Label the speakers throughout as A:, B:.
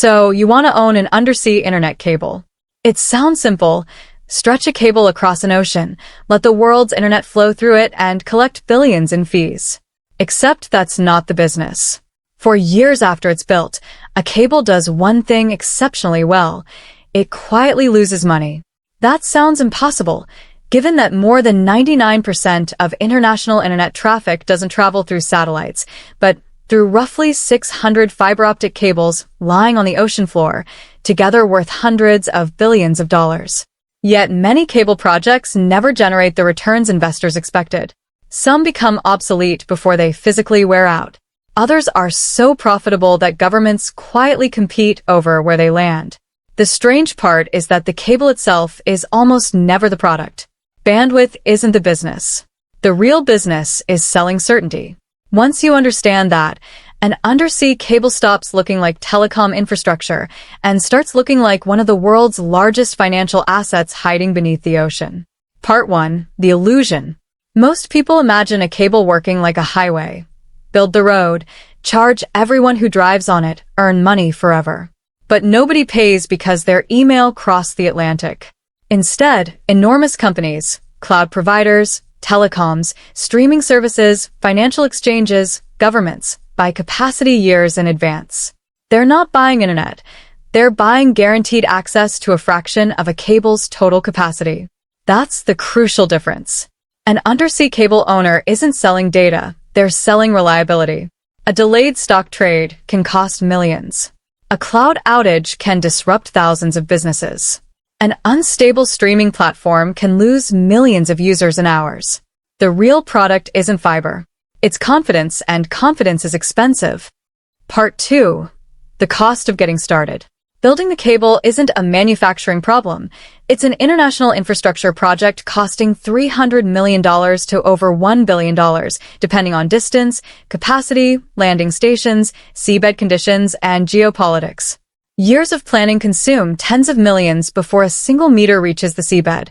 A: So you want to own an undersea internet cable. It sounds simple. Stretch a cable across an ocean, let the world's internet flow through it, and collect billions in fees. Except that's not the business. For years after it's built, a cable does one thing exceptionally well. It quietly loses money. That sounds impossible, given that more than 99% of international internet traffic doesn't travel through satellites, but through roughly 600 fiber-optic cables lying on the ocean floor, together worth hundreds of billions of dollars. Yet many cable projects never generate the returns investors expected. Some become obsolete before they physically wear out. Others are so profitable that governments quietly compete over where they land. The strange part is that the cable itself is almost never the product. Bandwidth isn't the business. The real business is selling certainty. Once you understand that, an undersea cable stops looking like telecom infrastructure and starts looking like one of the world's largest financial assets hiding beneath the ocean. Part 1. The illusion. Most people imagine a cable working like a highway. Build the road, charge everyone who drives on it, earn money forever. But nobody pays because their email crossed the Atlantic. Instead, enormous companies, cloud providers, telecoms, streaming services, financial exchanges, governments, buy capacity years in advance. They're not buying internet. They're buying guaranteed access to a fraction of a cable's total capacity. That's the crucial difference. An undersea cable owner isn't selling data, they're selling reliability. A delayed stock trade can cost millions. A cloud outage can disrupt thousands of businesses. An unstable streaming platform can lose millions of users in hours. The real product isn't fiber. It's confidence, and confidence is expensive. Part 2. The cost of getting started. Building the cable isn't a manufacturing problem. It's an international infrastructure project costing $300 million to over $1 billion, depending on distance, capacity, landing stations, seabed conditions, and geopolitics. Years of planning consume tens of millions before a single meter reaches the seabed.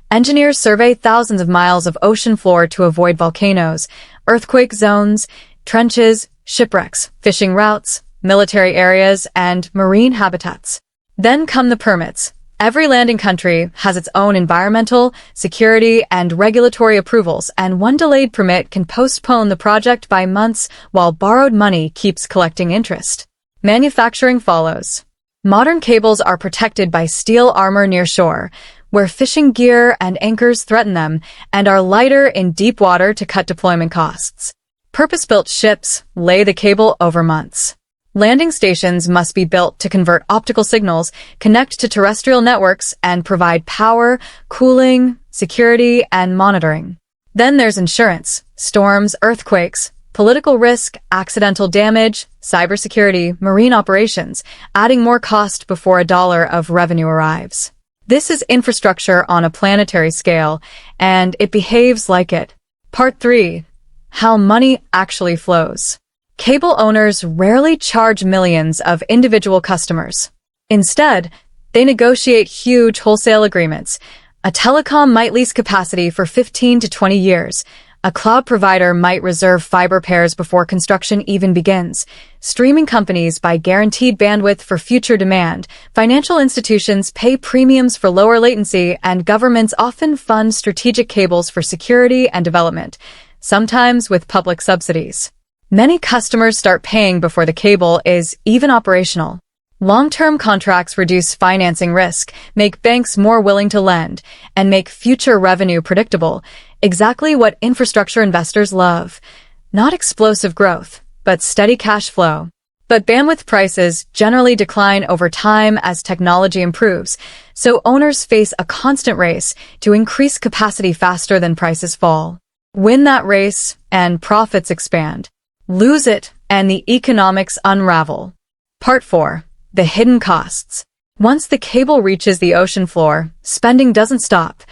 A: Engineers survey thousands of miles of ocean floor to avoid volcanoes, earthquake zones, trenches, shipwrecks, fishing routes, military areas, and marine habitats. Then come the permits. Every landing country has its own environmental, security, and regulatory approvals, and one delayed permit can postpone the project by months while borrowed money keeps collecting interest. Manufacturing follows. Modern cables are protected by steel armor near shore, where fishing gear and anchors threaten them, and are lighter in deep water to cut deployment costs. Purpose-built ships lay the cable over months. Landing stations must be built to convert optical signals, connect to terrestrial networks, and provide power, cooling, security, and monitoring. Then there's insurance, storms, earthquakes, political risk, accidental damage, cybersecurity, marine operations, adding more cost before a dollar of revenue arrives. This is infrastructure on a planetary scale, and it behaves like it. Part 3. How money actually flows. Cable owners rarely charge millions of individual customers. Instead, they negotiate huge wholesale agreements. A telecom might lease capacity for 15 to 20 years. A cloud provider might reserve fiber pairs before construction even begins. Streaming companies buy guaranteed bandwidth for future demand. Financial institutions pay premiums for lower latency, and governments often fund strategic cables for security and development, sometimes with public subsidies. Many customers start paying before the cable is even operational. Long-term contracts reduce financing risk, make banks more willing to lend, and make future revenue predictable, exactly what infrastructure investors love. Not explosive growth, but steady cash flow. But bandwidth prices generally decline over time as technology improves, so owners face a constant race to increase capacity faster than prices fall. Win that race, and profits expand. Lose it, and the economics unravel. Part 4. The hidden costs. Once the cable reaches the ocean floor, spending doesn't stop.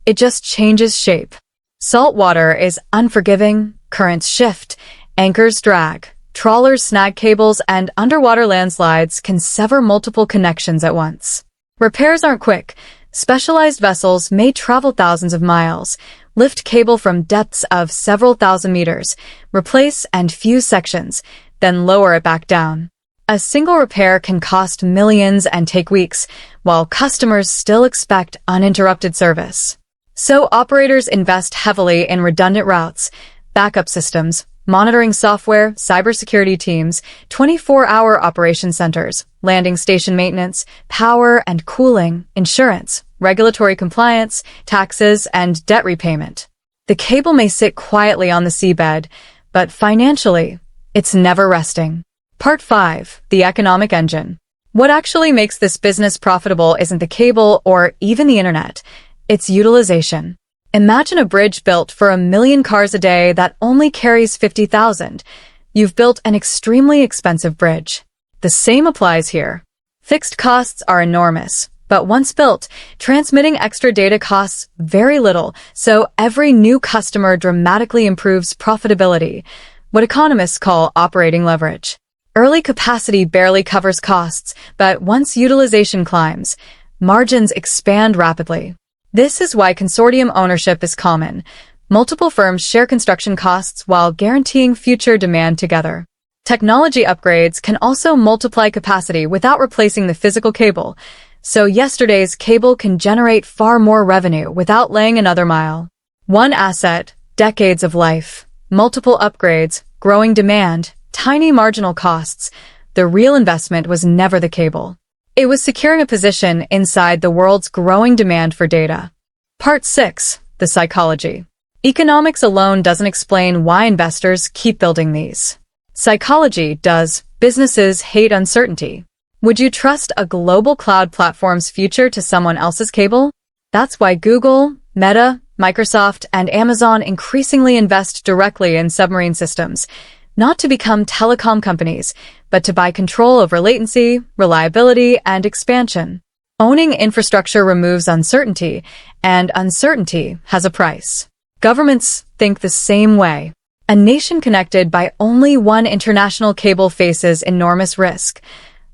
A: It just changes shape. Salt water is unforgiving, currents shift, anchors drag, trawlers snag cables, and underwater landslides can sever multiple connections at once. Repairs aren't quick. Specialized vessels may travel thousands of miles, lift cable from depths of several thousand meters, replace and fuse sections, then lower it back down. A single repair can cost millions and take weeks, while customers still expect uninterrupted service. So operators invest heavily in redundant routes, backup systems, monitoring software, cybersecurity teams, 24-hour operation centers, landing station maintenance, power and cooling, insurance, regulatory compliance, taxes, and debt repayment. The cable may sit quietly on the seabed, but financially, it's never resting. Part 5. The Economic Engine. What actually makes this business profitable isn't the cable or even the internet. It's utilization. Imagine a bridge built for 1 million cars a day that only carries 50,000. You've built an extremely expensive bridge. The same applies here. Fixed costs are enormous, but once built, transmitting extra data costs very little, so every new customer dramatically improves profitability, what economists call operating leverage. Early capacity barely covers costs, but once utilization climbs, margins expand rapidly. This is why consortium ownership is common. Multiple firms share construction costs while guaranteeing future demand together. Technology upgrades can also multiply capacity without replacing the physical cable, so yesterday's cable can generate far more revenue without laying another mile. One asset, decades of life. Multiple upgrades, growing demand, tiny marginal costs. The real investment was never the cable. It was securing a position inside the world's growing demand for data. Part 6. The Psychology. Economics alone doesn't explain why investors keep building these. Psychology does. Businesses hate uncertainty. Would you trust a global cloud platform's future to someone else's cable? That's why Google, Meta, Microsoft, and Amazon increasingly invest directly in submarine systems, not to become telecom companies, but to buy control over latency, reliability, and expansion. Owning infrastructure removes uncertainty, and uncertainty has a price. Governments think the same way. A nation connected by only one international cable faces enormous risk.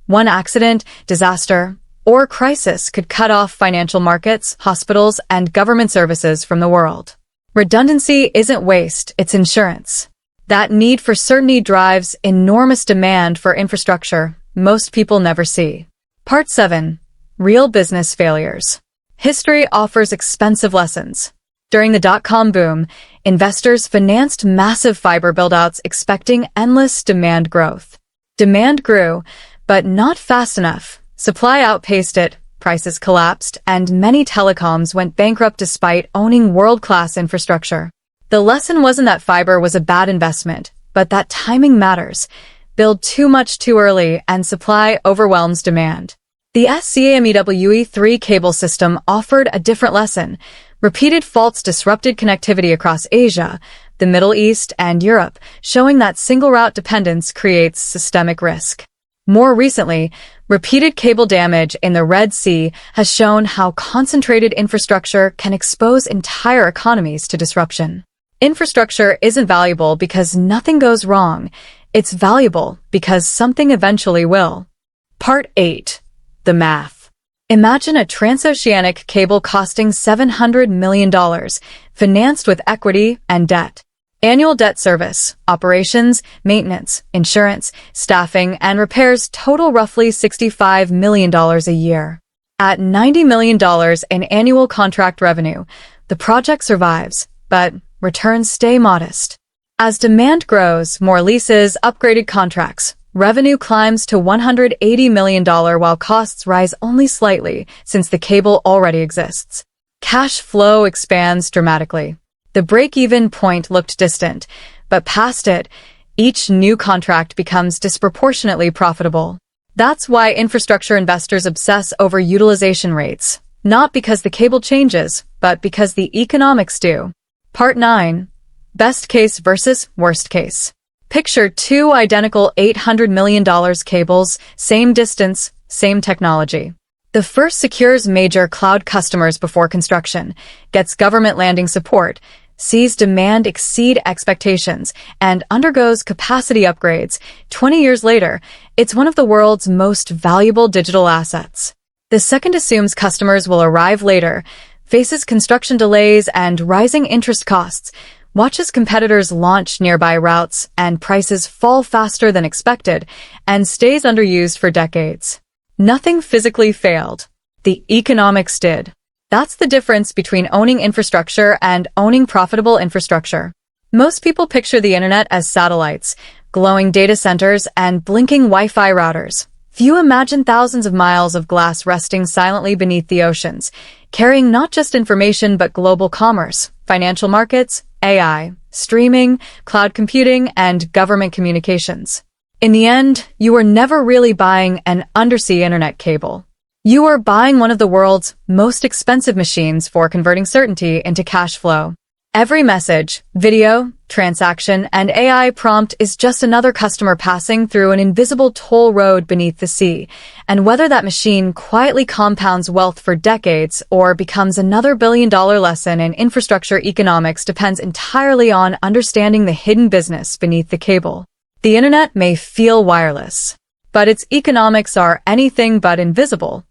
A: One accident, disaster, or crisis could cut off financial markets, hospitals, and government services from the world. Redundancy isn't waste, it's insurance. That need for certainty drives enormous demand for infrastructure most people never see. Part 7. Real business failures. History offers expensive lessons. During the dot-com boom, investors financed massive fiber build-outs expecting endless demand growth. Demand grew, but not fast enough. Supply outpaced it, prices collapsed, and many telecoms went bankrupt despite owning world-class infrastructure. The lesson wasn't that fiber was a bad investment, but that timing matters. Build too much too early, and supply overwhelms demand. The SCAMEWE3 cable system offered a different lesson. Repeated faults disrupted connectivity across Asia, the Middle East, and Europe, showing that single-route dependence creates systemic risk. More recently, repeated cable damage in the Red Sea has shown how concentrated infrastructure can expose entire economies to disruption. Infrastructure isn't valuable because nothing goes wrong. It's valuable because something eventually will. Part 8. The Math. Imagine a transoceanic cable costing $700 million, financed with equity and debt. Annual debt service, operations, maintenance, insurance, staffing, and repairs total roughly $65 million a year. At $90 million in annual contract revenue, the project survives, but returns stay modest. As demand grows, more leases, upgraded contracts, revenue climbs to $180 million while costs rise only slightly since the cable already exists. Cash flow expands dramatically. The break-even point looked distant, but past it, each new contract becomes disproportionately profitable. That's why infrastructure investors obsess over utilization rates, not because the cable changes, but because the economics do. Part 9. Best case versus worst case. Picture two identical $800 million cables, same distance, same technology. The first secures major cloud customers before construction, gets government landing support, sees demand exceed expectations, and undergoes capacity upgrades. 20 years later, it's one of the world's most valuable digital assets. The second assumes customers will arrive later, faces construction delays and rising interest costs, Watch as competitors launch nearby routes and prices fall faster than expected and stays underused for decades. Nothing physically failed. The economics did. That's the difference between owning infrastructure and owning profitable infrastructure. Most people picture the internet as satellites, glowing data centers, and blinking Wi-Fi routers. Few imagine thousands of miles of glass resting silently beneath the oceans, carrying not just information but global commerce, financial markets, AI, streaming, cloud computing, and government communications. In the end, you are never really buying an undersea internet cable. You are buying one of the world's most expensive machines for converting certainty into cash flow. Every message, video, transaction, and AI prompt is just another customer passing through an invisible toll road beneath the sea, and whether that machine quietly compounds wealth for decades or becomes another billion-dollar lesson in infrastructure economics depends entirely on understanding the hidden business beneath the cable. The internet may feel wireless, but its economics are anything but invisible.